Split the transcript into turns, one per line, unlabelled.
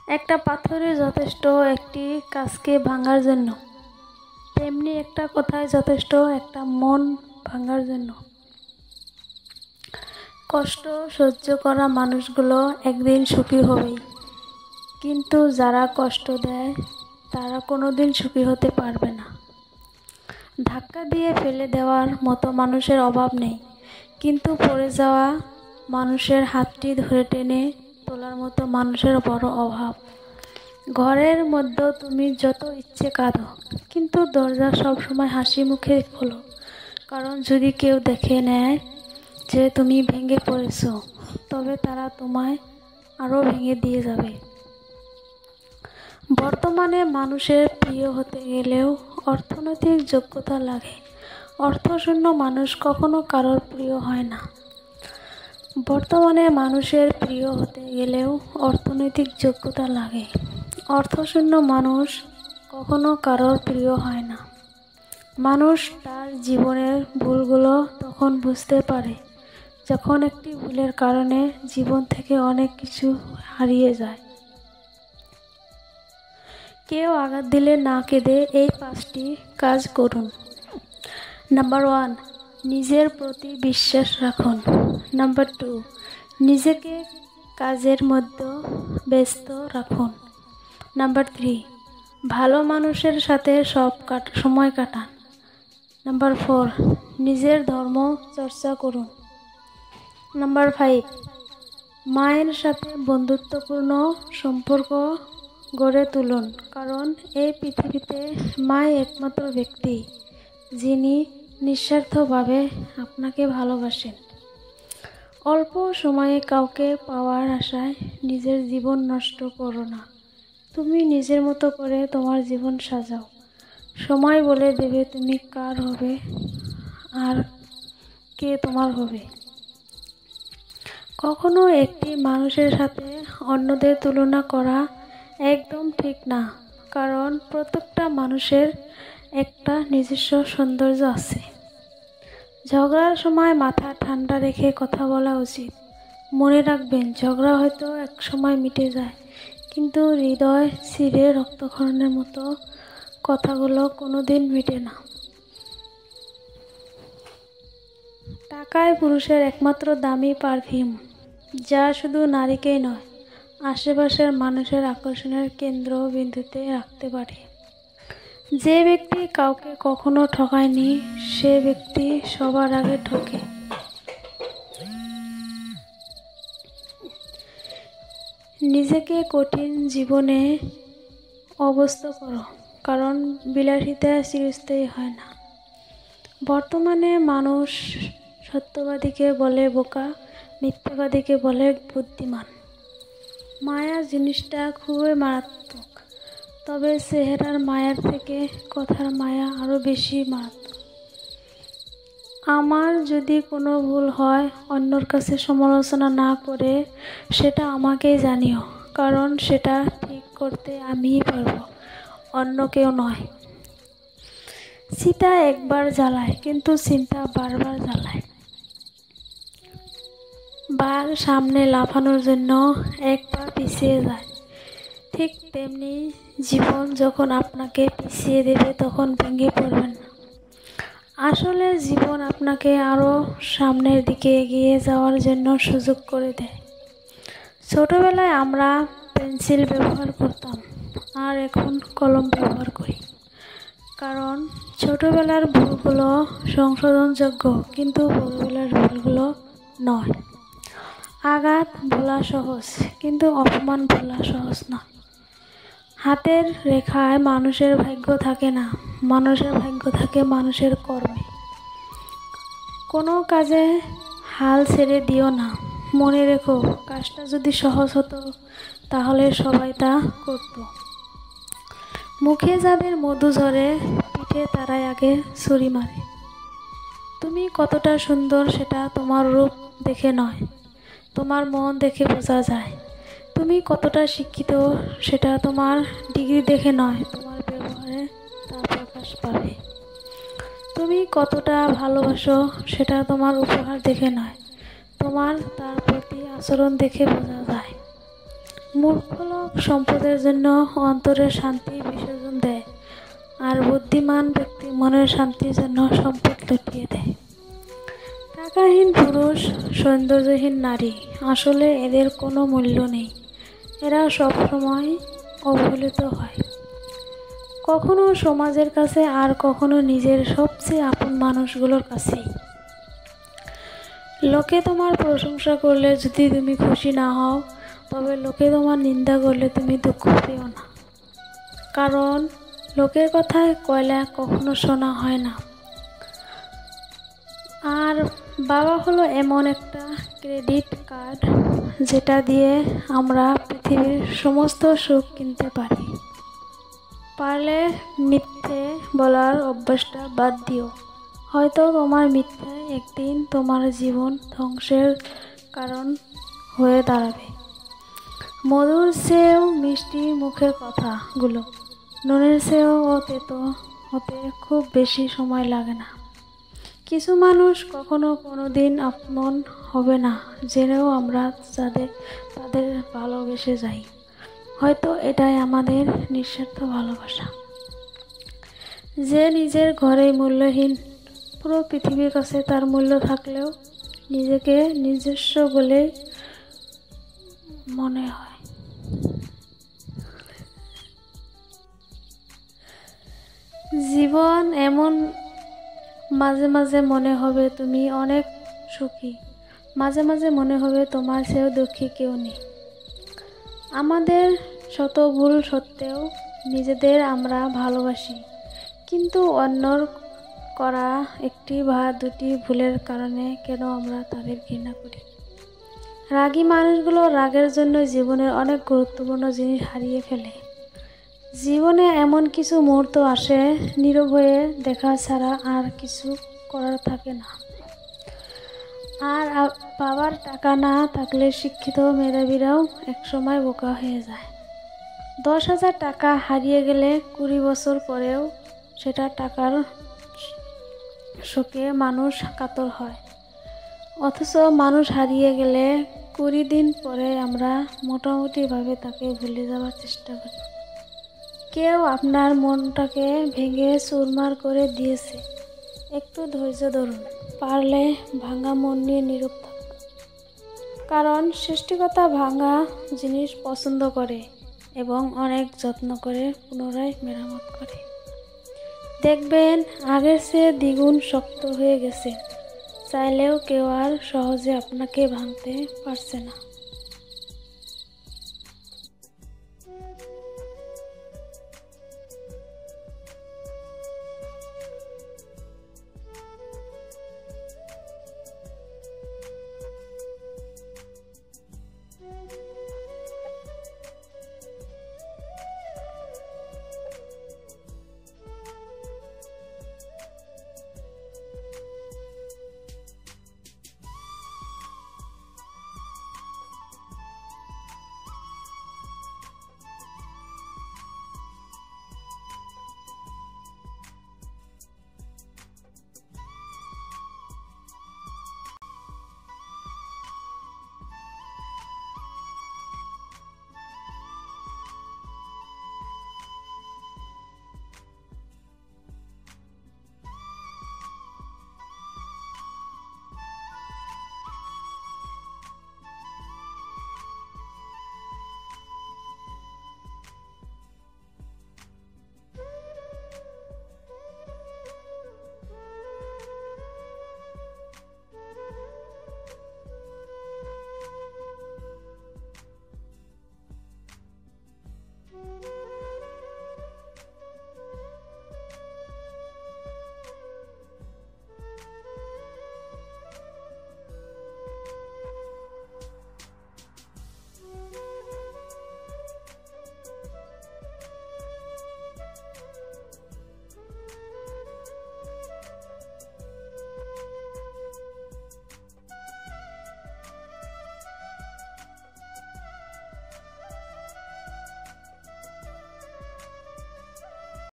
একটা পাথরে যথেষ্ট একটি কাজকে ভাঙার জন্য, তেমনি একটা কথায় যথেষ্ট একটা মন ভাঙার জন্য। কষ্ট সহ্য করা মানুষগুলো একদিন সুখী হবেই, কিন্তু যারা কষ্ট দেয় তারা কোনোদিন সুখী হতে পারবে না। ধাক্কা দিয়ে ফেলে দেওয়ার মতো মানুষের অভাব নেই, কিন্তু পড়ে যাওয়া মানুষের হাতটি ধরে টেনে তোলার মতো মানুষের বড় অভাব। ঘরের মধ্যে তুমি যত ইচ্ছে কাঁদো, কিন্তু দরজা সবসময় হাসি মুখে খোলো, কারণ যদি কেউ দেখে নেয় যে তুমি ভেঙে পড়েছো, তবে তারা তোমায় আরও ভেঙে দিয়ে যাবে। বর্তমানে মানুষের প্রিয় হতে গেলেও অর্থনৈতিক যোগ্যতা লাগে। অর্থশূন্য মানুষ কখনো কারোর প্রিয় হয় না। বর্তমানে মানুষের প্রিয় হতে গেলেও অর্থনৈতিক যোগ্যতা লাগে। অর্থশূন্য মানুষ কখনো কারোর প্রিয় হয় না। মানুষ তার জীবনের ভুলগুলো তখন বুঝতে পারে যখন একটি ভুলের কারণে জীবন থেকে অনেক কিছু হারিয়ে যায়। কেউ আঘাত দিলে না কেঁদে এই 5টি কাজ করুন। নাম্বার 1, নিজের প্রতি বিশ্বাস রাখুন। নাম্বার 2, নিজেকে কাজের মধ্যে ব্যস্ত রাখুন। নাম্বার 3, ভালো মানুষের সাথে সময় কাটান। নাম্বার 4, নিজের ধর্ম চর্চা করুন। নাম্বার 5, মায়ের সাথে বন্ধুত্বপূর্ণ সম্পর্ক গড়ে তুলুন, কারণ এই পৃথিবীতে মাই একমাত্র ব্যক্তি যিনি নিঃস্বার্থভাবে আপনাকে ভালোবাসেন। অল্প সময়ে কাউকে পাওয়ার আশায় নিজের জীবন নষ্ট করো না। তুমি নিজের মতো করে তোমার জীবন সাজাও। সময় বলে দেবে তুমি কার হবে আর কে তোমার হবে। কখনো একটি মানুষের সাথে অন্যদের তুলনা করা একদম ঠিক না, কারণ প্রত্যেকটা মানুষের একটা নিজস্ব সৌন্দর্য আছে। ঝগড়ার সময় মাথা ঠান্ডা রেখে কথা বলা উচিত। মনে রাখবেন, ঝগড়া হয়তো এক সময় মিটে যায়, কিন্তু হৃদয় ছিঁড়ে রক্তক্ষরণের মতো কথাগুলো কোনোদিন মিটে না। টাকাই পুরুষের একমাত্র দামি পারফিউম, যা শুধু নারীকেই নয়, আশেপাশের মানুষের আকর্ষণের কেন্দ্রবিন্দুতে রাখতে পারে। যে ব্যক্তি কাউকে কখনো ঠকায়নি, সে ব্যক্তি সবার আগে ঠকে। নিজেকে কঠিন জীবনে অভ্যস্ত করো, কারণ বিলাসিতা চিরস্থায়ী হয় না। বর্তমানে মানুষ সত্যবাদীকে বলে বোকা, মিথ্যাবাদীকে বলে বুদ্ধিমান। মায়া জিনিসটা খুবই মারাত্মক, তবে চেহারার মায়ার থেকে কথার মায়া আরও বেশি মারাত্মক। আমার যদি কোনো ভুল হয়, অন্যর কাছে সমালোচনা না করে সেটা আমাকেই জানিও, কারণ সেটা ঠিক করতে আমিই পারবো, অন্য কেউ নয়। চিতা একবার জ্বালায়, কিন্তু চিন্তা বারবার জ্বালায়। বাঘ সামনে লাফানোর জন্য এক পা পিছিয়ে যায়, ঠিক তেমনি জীবন যখন আপনাকে পিছিয়ে দেবে তখন ভেঙে পড়বেন না। আসলে জীবন আপনাকে আরও সামনের দিকে এগিয়ে যাওয়ার জন্য সুযোগ করে দেয়। ছোটবেলায় আমরা পেন্সিল ব্যবহার করতাম, আর এখন কলম ব্যবহার করি, কারণ ছোটবেলার ভুলগুলো সংশোধনযোগ্য, কিন্তু বড়বেলার ভুলগুলো নয়। আঘাত ভোলা সহজ, কিন্তু অপমান ভোলা সহজ নয়। হাতের রেখায় মানুষের ভাগ্য থাকে না, মানুষের ভাগ্য থাকে মানুষের কর্মে। কোনো কাজে হাল ছেড়ে দিও না। মনে রেখো, কাজটা যদি সহজ হতো তাহলে সবাই তা করত। মুখে যাদের মধু ঝরে, পিঠে তারাই আগে ছুরি মারে। তুমি কতটা সুন্দর সেটা তোমার রূপ দেখে নয়, তোমার মন দেখে বোঝা যায়। তুমি কতটা শিক্ষিত সেটা তোমার ডিগ্রি দেখে নয়, তোমার ব্যবহারে তা প্রকাশ পাবে। তুমি কতটা ভালোবাসো সেটা তোমার উপহার দেখে নয়, তোমার তার প্রতি আচরণ দেখে বোঝা যায়। মূর্খ লোক সম্পদের জন্য অন্তরের শান্তি বিসর্জন দেয়, আর বুদ্ধিমান ব্যক্তি মনের শান্তির জন্য সম্পদ লুটিয়ে দেয়। টাকাহীন পুরুষ, সৌন্দর্যহীন নারী, আসলে এদের কোনো মূল্য নেই। এরা সবসময় অবহেলিত হয়, কখনো সমাজের কাছে আর কখনো নিজের সবচেয়ে আপন মানুষগুলোর কাছেই। লোকে তোমার প্রশংসা করলে যদি তুমি খুশি না হও, তবে লোকে তোমার নিন্দা করলে তুমি দুঃখ পেও না, কারণ লোকের কথায় কয়লা কখনো শোনা হয় না। আর বাবা হলো এমন একটা ক্রেডিট কার্ড যেটা দিয়ে আমরা পৃথিবীর সমস্ত সুখ কিনতে পারি। পারলে মিথ্যে বলার অভ্যাসটা বাদ দিও, হয়তো তোমার মিথ্যে একদিন তোমার জীবন ধ্বংসের কারণ হয়ে দাঁড়াবে। মধুর চেয়েও মিষ্টি মুখের কথাগুলো নুনের চেয়েও তেতো হতে খুব বেশি সময় লাগে না। কিছু মানুষ কখনো কোনো দিন আপন হবে না জেনেও আমরা তাদের ভালোবেসে যাই, হয়তো এটাই আমাদের নিঃস্বার্থ ভালোবাসা। যে নিজের ঘরেই মূল্যহীন, পুরো পৃথিবীর কাছে তার মূল্য থাকলেও নিজেকে নিজস্ব বলে মনে হয়। জীবন এমন, মাঝে মাঝে মনে হবে তুমি অনেক সুখী, মাঝে মাঝে মনে হবে তোমার চেয়েও দুঃখী কেউ নেই। আমাদের শত ভুল সত্ত্বেও নিজেদের আমরা ভালোবাসি, কিন্তু অন্যর করা একটি বা দুটি ভুলের কারণে কেন আমরা তাদের ঘৃণা করি? রাগী মানুষগুলো রাগের জন্য জীবনের অনেক গুরুত্বপূর্ণ জিনিস হারিয়ে ফেলে। জীবনে এমন কিছু মুহূর্ত আসে, নীরব হয়ে দেখা ছাড়া আর কিছু করার থাকে না। আর বাবার টাকা না থাকলে শিক্ষিত মেধাবীরাও একসময় বোকা হয়ে যায়। 10,000 টাকা হারিয়ে গেলে 20 বছর পরেও সেটা টাকার শোকে মানুষ কাতর হয়, অথচ মানুষ হারিয়ে গেলে 20 দিন পরে আমরা মোটামুটিভাবে তাকে ভুলে যাওয়ার চেষ্টা করি। কেউ আপনার মনটাকে ভেঙে চুরমার করে দিয়েছে, একটু ধৈর্য ধরুন, পারলে ভাঙা মন নিয়ে নীরব থাকুন, কারণ সৃষ্টিকর্তা ভাঙা জিনিস পছন্দ করে এবং অনেক যত্ন করে পুনরায় মেরামত করে। দেখবেন আগের চেয়ে দ্বিগুণ শক্ত হয়ে গেছে, চাইলেও কেউ আর সহজে আপনাকে ভাঙতে পারছে না।